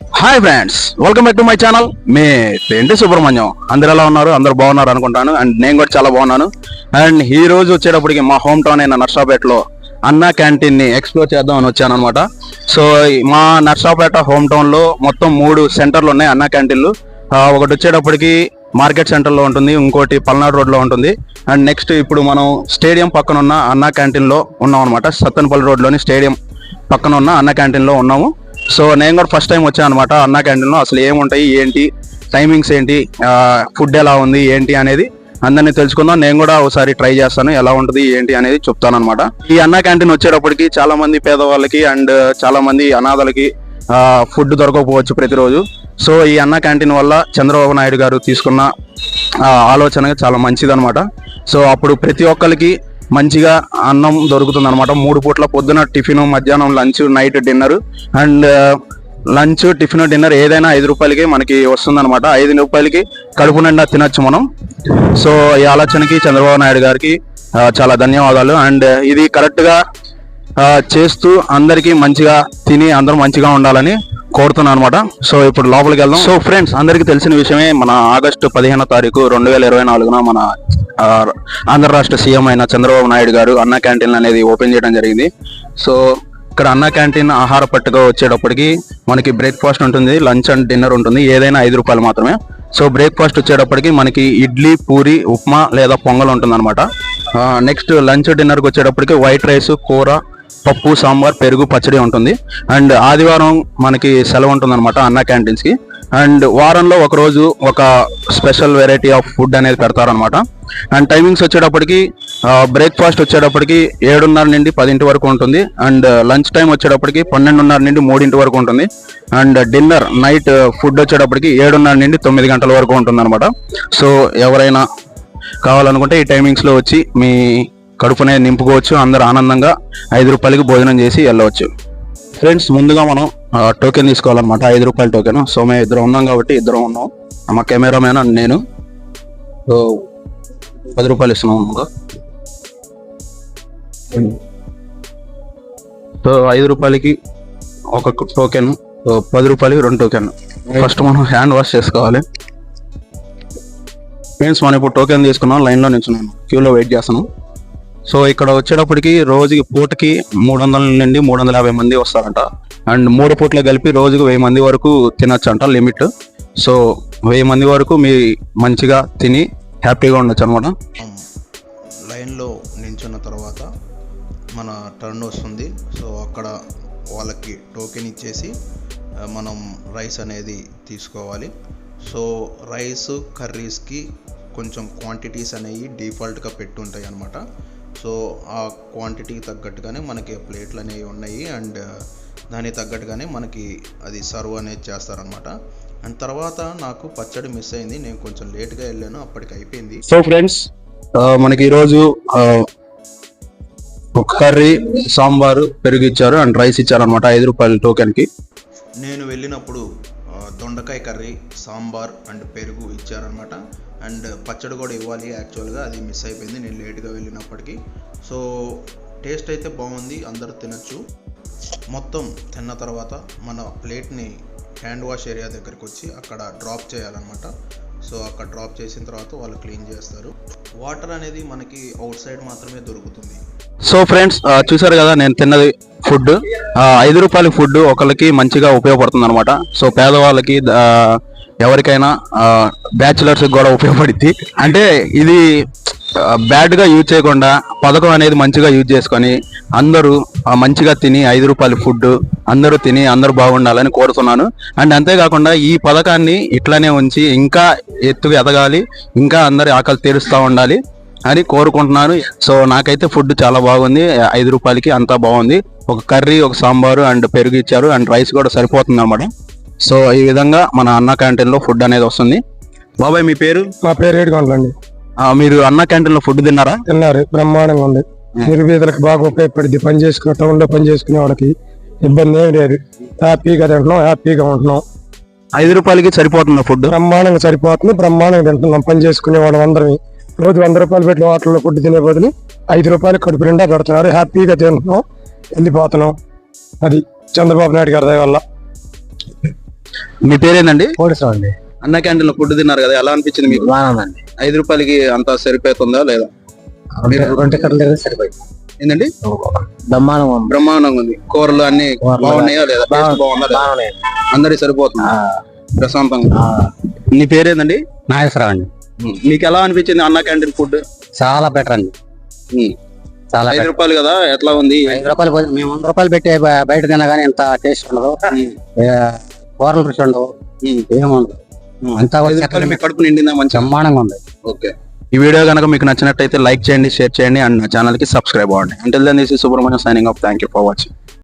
Hi friends, welcome back to my channel. మీ ఏంటి సుబ్రహ్మణ్యం. అందరు ఎలా ఉన్నారు? అందరు బాగున్నారు అనుకుంటాను. అండ్ నేను కూడా చాలా బాగున్నాను. అండ్ ఈ రోజు వచ్చేటప్పటికి మా హోమ్ టౌన్ అయిన నర్సాపేటలో అన్నా క్యాంటీన్ ని ఎక్స్ప్లోర్ చేద్దాం అని వచ్చాను అనమాట. సో మా నర్సాపేట హోమ్ టౌన్ లో మొత్తం 3 సెంటర్లు ఉన్నాయి అన్నా క్యాంటీన్లు. ఒకటి వచ్చేటప్పటికి మార్కెట్ సెంటర్ లో ఉంటుంది, ఇంకోటి పల్నాడు రోడ్ లో ఉంటుంది. అండ్ నెక్స్ట్ ఇప్పుడు మనం స్టేడియం పక్కన ఉన్న అన్నా క్యాంటీన్ లో ఉన్నాం అనమాట. సత్తెనపల్లి రోడ్ లోని స్టేడియం పక్కన ఉన్న అన్నా క్యాంటీన్ లో ఉన్నాము. సో నేను కూడా ఫస్ట్ టైం వచ్చాను అనమాట అన్నా క్యాంటీన్లో. అసలు ఏముంటాయి, ఏంటి, టైమింగ్స్ ఏంటి, ఫుడ్ ఎలా ఉంది, ఏంటి అనేది అందరినీ తెలుసుకుందాం. నేను కూడా ఒకసారి ట్రై చేస్తాను, ఎలా ఉంటుంది ఏంటి అనేది చెప్తాను అనమాట. ఈ అన్నా క్యాంటీన్ వచ్చేటప్పటికి చాలా మంది పేదవాళ్ళకి అండ్ చాలా మంది అనాథలకి ఫుడ్ దొరకకపోవచ్చు ప్రతిరోజు. సో ఈ అన్నా క్యాంటీన్ వల్ల చంద్రబాబు నాయుడు గారు తీసుకున్న ఆలోచన చాలా మంచిదనమాట. సో అప్పుడు ప్రతి ఒక్కరికి మంచిగా అన్నం దొరుకుతుంది అనమాట. 3 పూట్ల పొద్దున టిఫిన్, మధ్యాహ్నం lunch, night dinner. And lunch, tiffin, dinner ఏదైనా 5 రూపాయలకి మనకి వస్తుంది అనమాట. 5 రూపాయలకి కడుపు నిండా తినచ్చు మనం. సో ఈ ఆలోచనకి చంద్రబాబు నాయుడు గారికి చాలా ధన్యవాదాలు. అండ్ ఇది కరెక్ట్ గా చేస్తూ అందరికి మంచిగా తిని అందరూ మంచిగా ఉండాలని కోరుతున్నాను అనమాట. సో ఇప్పుడు లోపలికి వెళ్దాం. సో ఫ్రెండ్స్, అందరికీ తెలిసిన విషయమే, మన ఆగస్టు 15వ తారీఖు 2024 మన ఆంధ్ర రాష్ట్ర సీఎం అయిన చంద్రబాబు నాయుడు గారు అన్నా క్యాంటీన్ అనేది ఓపెన్ చేయడం జరిగింది. సో ఇక్కడ అన్నా క్యాంటీన్ ఆహార పట్టుగా వచ్చేటప్పటికి మనకి బ్రేక్ఫాస్ట్ ఉంటుంది, లంచ్ అండ్ డిన్నర్ ఉంటుంది. ఏదైనా 5 రూపాయలు మాత్రమే. సో బ్రేక్ఫాస్ట్ వచ్చేటప్పటికి మనకి ఇడ్లీ, పూరి, ఉప్మా లేదా పొంగల్ ఉంటుంది అనమాట. నెక్స్ట్ లంచ్, డిన్నర్కి వచ్చేటప్పటికి వైట్ రైస్, కూర, పప్పు, సాంబార్, పెరుగు, పచ్చడి ఉంటుంది. అండ్ ఆదివారం మనకి సెలవు ఉంటుంది అనమాట అన్నా క్యాంటీన్స్కి. అండ్ వారంలో ఒక రోజు ఒక స్పెషల్ వెరైటీ ఆఫ్ ఫుడ్ అనేది పెడతారనమాట. అండ్ టైమింగ్స్ వచ్చేటప్పటికి బ్రేక్ఫాస్ట్ వచ్చేటప్పటికి 7:30 నుండి 10 వరకు ఉంటుంది. అండ్ లంచ్ టైం వచ్చేటప్పటికి 12:30 నుండి 3 వరకు ఉంటుంది. అండ్ డిన్నర్ నైట్ ఫుడ్ వచ్చేటప్పటికి 7:30 నుండి 9 గంటల వరకు ఉంటుంది అనమాట. సో ఎవరైనా కావాలనుకుంటే ఈ టైమింగ్స్లో వచ్చి మీ కడుపునే నింపుకోవచ్చు. అందరూ ఆనందంగా 5 రూపాయలకి భోజనం చేసి వెళ్ళవచ్చు. ఫ్రెండ్స్, ముందుగా మనం టోకెన్ తీసుకోవాలన్నమాట, 5 రూపాయల టోకెన్. సో మేము ఇద్దరం ఉన్నాం కాబట్టి ఇద్దరం ఉన్నాం, మా కెమెరామెన్ అండ్ నేను. సో 10 రూపాయలు ఇస్తున్నాం. సో 5 రూపాయలకి ఒక టోకెన్, 10 రూపాయలకి 2 టోకెన్. ఫస్ట్ మనం హ్యాండ్ వాష్ చేసుకోవాలి. ఫ్రెండ్స్, మనం ఇప్పుడు టోకెన్ తీసుకున్నాం, లైన్లో నిల్చున్నాను, క్యూలో వెయిట్ చేస్తున్నాం. సో ఇక్కడ వచ్చేటప్పటికి రోజుకి పూటకి 300 నుండి 350 మంది వస్తారంట. అండ్ 3 పూట్ల కలిపి రోజుకు 1000 మంది వరకు తినచ్చు అంట, లిమిట్. సో 1000 మంది వరకు మీ మంచిగా తిని హ్యాపీగా ఉండొచ్చు అనమాట. లైన్లో నిల్చున్న తర్వాత మన టర్న్ వస్తుంది. సో అక్కడ వాళ్ళకి టోకెన్ ఇచ్చేసి మనం రైస్ అనేది తీసుకోవాలి. సో రైస్, కర్రీస్కి కొంచెం క్వాంటిటీస్ అనేవి డిఫాల్ట్గా పెట్టుంటాయి అన్నమాట. సో ఆ క్వాంటిటీకి తగ్గట్టుగానే మనకి ప్లేట్లు అనేవి ఉన్నాయి. అండ్ దానికి తగ్గట్టుగానే మనకి అది సర్వ్ అనేది చేస్తారనమాట. అండ్ తర్వాత నాకు పచ్చడి మిస్ అయింది, నేను కొంచెం లేట్గా వెళ్ళాను, అప్పటికి అయిపోయింది. సో ఫ్రెండ్స్, మనకి ఈరోజు ఒక కర్రీ, సాంబారు, పెరుగు ఇచ్చారు అండ్ రైస్ ఇచ్చారనమాట 5 రూపాయల టోకెన్కి. నేను వెళ్ళినప్పుడు దొండకాయ కర్రీ, సాంబార్ అండ్ పెరుగు ఇచ్చారనమాట. అండ్ పచ్చడి కూడా ఇవ్వాలి యాక్చువల్గా, అది మిస్ అయిపోయింది నేను లేట్గా వెళ్ళినప్పటికీ. సో టేస్ట్ అయితే బాగుంది, అందరూ తినచ్చు. మొత్తం తిన్న తర్వాత మన ప్లేట్ని హ్యాండ్ వాష్ ఏరియా దగ్గరికి వచ్చి అక్కడ డ్రాప్ చేయాలన్నమాట. సో అక్కడ డ్రాప్ చేసిన తర్వాత వాళ్ళు క్లీన్ చేస్తారు. వాటర్ అనేది మనకి అవుట్ సైడ్ మాత్రమే దొరుకుతుంది. సో ఫ్రెండ్స్, చూసారు కదా నేను తిన్నది ఫుడ్. 5 రూపాయల ఫుడ్ ఒకరికి మంచిగా ఉపయోగపడుతుంది అనమాట. సో పేదవాళ్ళకి, ఎవరికైనా, బ్యాచులర్స్ కూడా ఉపయోగపడుద్ది. అంటే ఇది బ్యాడ్గా యూజ్ చేయకుండా పథకం అనేది మంచిగా యూజ్ చేసుకొని అందరూ మంచిగా తిని 5 రూపాయల ఫుడ్ అందరూ తిని అందరూ బాగుండాలని కోరుతున్నాను. అండ్ అంతేకాకుండా ఈ పథకాన్ని ఇట్లానే ఉంచి ఇంకా ఎత్తుగా ఎదగాలి, ఇంకా అందరి ఆకలి తీరుస్తూ ఉండాలి అని కోరుకుంటున్నాను. సో నాకైతే ఫుడ్ చాలా బాగుంది, 5 రూపాయలకి అంతా బాగుంది. ఒక కర్రీ, ఒక సాంబారు అండ్ పెరుగు ఇచ్చారు అండ్ రైస్ కూడా సరిపోతుంది అన్నమాట. సో ఈ విధంగా మన అన్నా క్యాంటీన్లో ఫుడ్ అనేది వస్తుంది. బాబాయ్, మీ పేరు? మా పేరు ఏడుగొండలండి. మీరు అన్నా క్యాంటీన్లో ఫుడ్ తిన్నారా? తిన్నారు, బ్రహ్మాండంగా ఉంది. నిరుపేదలకు బాగా ఉపయోగపడింది. పని చేసుకునే టౌన్లో పని చేసుకునే వాళ్ళకి ఇబ్బంది ఏమి లేదు. హ్యాపీగా తింటున్నాం, హ్యాపీగా ఉంటున్నాం. 5 రూపాయలకి సరిపోతుంది ఫుడ్? బ్రహ్మాండంగా సరిపోతుంది, బ్రహ్మాండంగా తింటున్నాం. పని చేసుకునే వాళ్ళం అందరం రోజు 100 రూపాయలు పెట్టి హోటల్లో ఫుడ్ తినే బదులు 5 రూపాయలు కడుపు నిండా పెడుతున్నారు. హ్యాపీగా తింటున్నాం, వెళ్ళిపోతున్నాం. అది చంద్రబాబు నాయుడు గారి దయ వల్ల. మీ పేరేందండి? కోడిసం అండి. అన్న క్యాంటీన్ లో ఫుడ్ తిన్నారు కదా, ఎలా అనిపించింది మీకు? బాగుందండి. 5 రూపాయలకి అంత సరిపోతుందా లేదా? 2 టికెట్లు సరిపోయింది. ఏంటండి? బ్రహ్మాండంగా ఉంది. కూరలు అన్ని బాగున్నాయా లేదా? టేస్ట్ బాగుందా లేదా? అందరికి సరిపోతుంది ప్రశాంతంగా. నీ పేరేందండి? నాగేశ్వరరావు అండి. మీకు ఎలా అనిపించింది అన్న క్యాంటీన్ ఫుడ్? చాలా బెటర్ అండి. చాలా 5 రూపాయలు కదా, ఎట్లా ఉంది? 5 రూపాయలు మేము 100 రూపాయలు పెట్టి బయట తిన్నా కానీ ఇంత టేస్ట్ ఉండదు. కూరలు రుచి ఉండవు, ఏముండదు. అంతా మీ కడుపు నిండిందా? మంచి బ్రహ్మాండంగా ఉంది. ఓకే. ఈ వీడియో కనుక మీకు నచ్చినట్టయితే లైక్ చేయండి, షేర్ చేయండి అండ్ నా ఛానల్ కి సబ్స్క్రైబ్ అవ్వండి. Until then this is Subrahmanyam signing off. Thank you for watching.